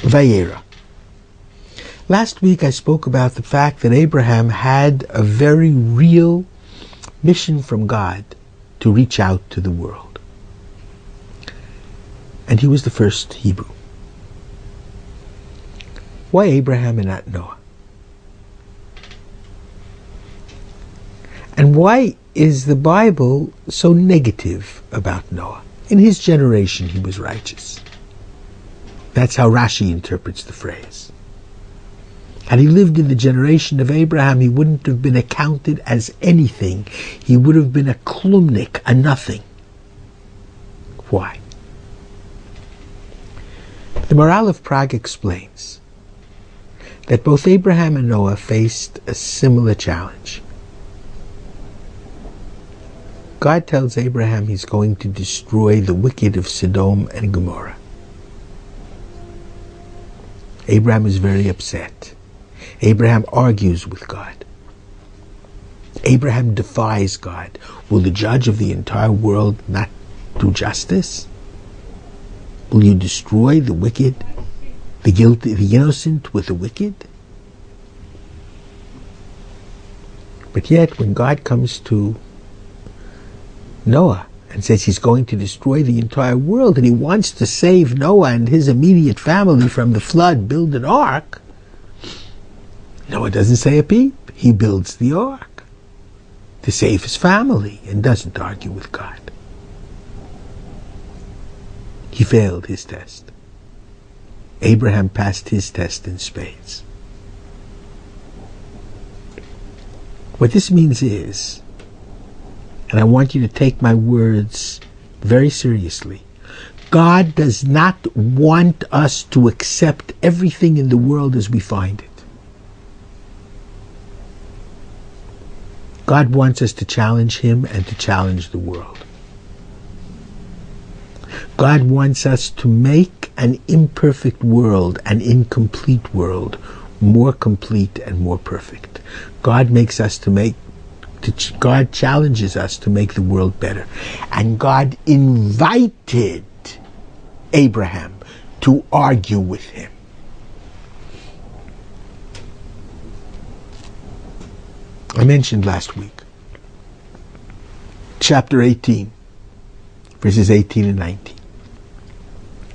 Vayera. Last week I spoke about the fact that Abraham had a very real mission from God to reach out to the world. And he was the first Hebrew. Why Abraham and not Noah? And why is the Bible so negative about Noah? In his generation he was righteous. That's how Rashi interprets the phrase. Had he lived in the generation of Abraham, he wouldn't have been accounted as anything. He would have been a klumnik, a nothing. Why? The Maharal of Prague explains that both Abraham and Noah faced a similar challenge. God tells Abraham he's going to destroy the wicked of Sodom and Gomorrah. Abraham is very upset. Abraham argues with God. Abraham defies God. Will the judge of the entire world not do justice? Will you destroy the wicked, the guilty, the innocent with the wicked? But yet, when God comes to Noah and says he's going to destroy the entire world and he wants to save Noah and his immediate family from the flood, build an ark, Noah doesn't say a peep. He builds the ark to save his family and doesn't argue with God. He failed his test. Abraham passed his test in spades. What this means is, and I want you to take my words very seriously, God does not want us to accept everything in the world as we find it. God wants us to challenge Him and to challenge the world. God wants us to make an imperfect world, an incomplete world, more complete and more perfect. God challenges us to make the world better. And God invited Abraham to argue with him. I mentioned last week, chapter 18, verses 18 and 19.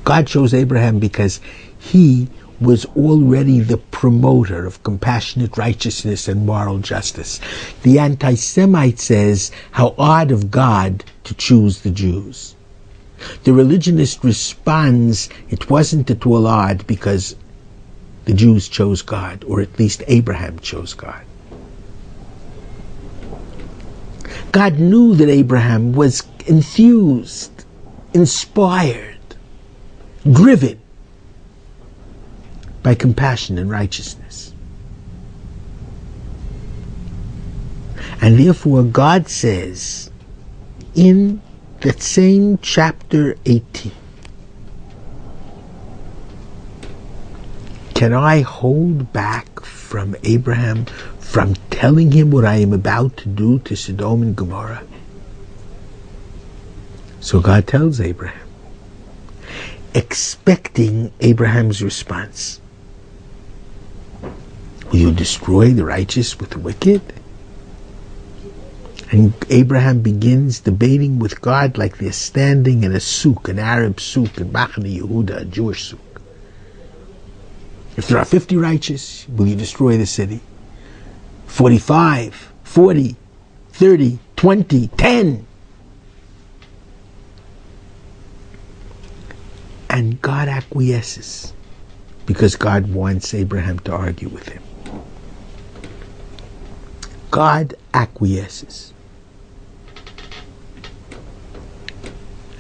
God chose Abraham because he was already the promoter of compassionate righteousness and moral justice. The anti-Semite says, how odd of God to choose the Jews. The religionist responds, it wasn't at all odd because the Jews chose God, or at least Abraham chose God. God knew that Abraham was enthused, inspired, driven by compassion and righteousness. And therefore God says in that same chapter 18, can I hold back from Abraham from telling him what I am about to do to Sodom and Gomorrah? So God tells Abraham, expecting Abraham's response. Will you destroy the righteous with the wicked? And Abraham begins debating with God like they're standing in a souk, an Arab souk, in Machane Yehuda, a Jewish souk. If there are 50 righteous, will you destroy the city? 45, 40, 30, 20, 10. And God acquiesces because God wants Abraham to argue with him. God acquiesces.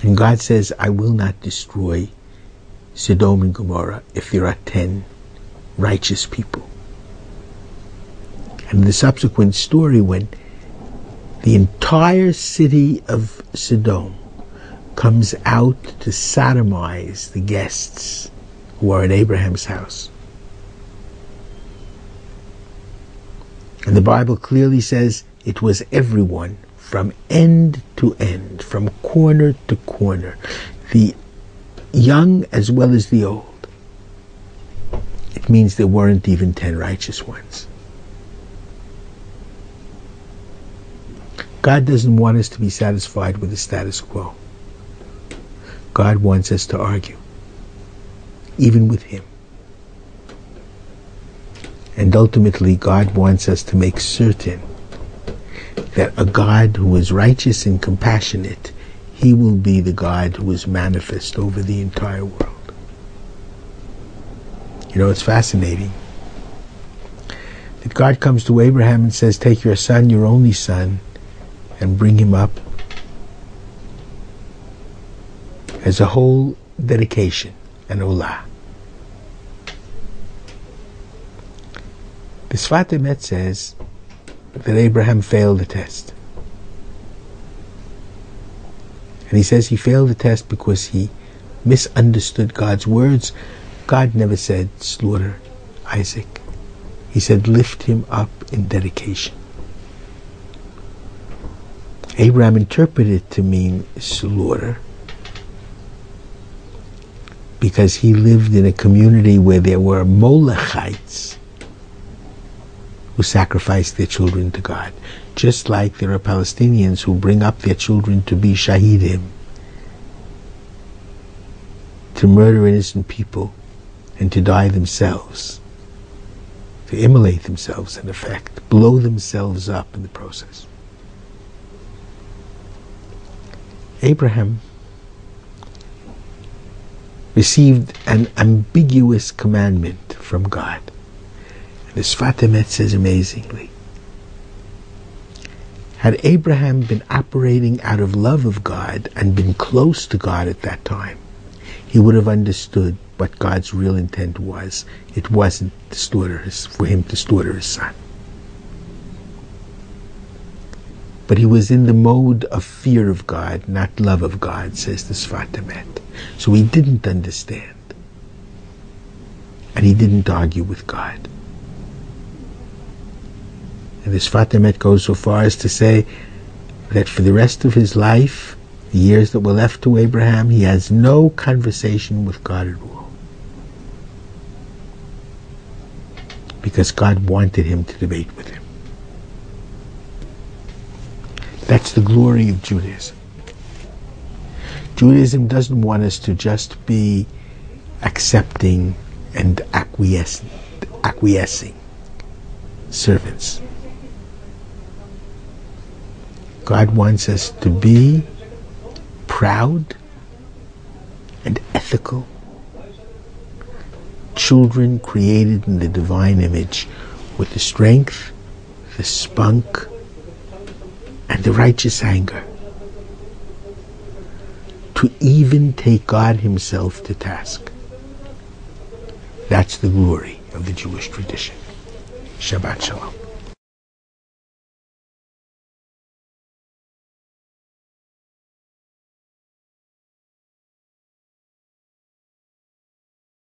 And God says, I will not destroy Sodom and Gomorrah if there are 10 righteous people. And the subsequent story, when the entire city of Sodom comes out to sodomize the guests who are at Abraham's house. And the Bible clearly says it was everyone from end to end, from corner to corner, the young as well as the old. it means there weren't even 10 righteous ones. God doesn't want us to be satisfied with the status quo. God wants us to argue, even with Him. And ultimately, God wants us to make certain that a God who is righteous and compassionate, He will be the God who is manifest over the entire world. You know, it's fascinating that God comes to Abraham and says, take your son, your only son, and bring him up as a whole dedication, an olah. The Sfat Emet says that Abraham failed the test. And he says he failed the test because he misunderstood God's words. God never said slaughter Isaac. He said lift him up in dedication. Abraham interpreted it to mean slaughter because he lived in a community where there were Molechites who sacrificed their children to God. Just like there are Palestinians who bring up their children to be shahidim, to murder innocent people and to die themselves, to immolate themselves in effect, blow themselves up in the process. Abraham received an ambiguous commandment from God. The Sfat Emet says amazingly, had Abraham been operating out of love of God and been close to God at that time, he would have understood what God's real intent was. It wasn't for him to slaughter his son. But he was in the mode of fear of God, not love of God, says the Sfat Emet. So he didn't understand. And he didn't argue with God. And the Sfat Emet goes so far as to say that for the rest of his life, the years that were left to Abraham, he has no conversation with God at all. Because God wanted him to debate with him. That's the glory of Judaism. Judaism doesn't want us to just be accepting and acquiescing servants. God wants us to be proud and ethical children created in the divine image with the strength, the spunk, and the righteous anger to even take God Himself to task. That's the glory of the Jewish tradition. Shabbat Shalom.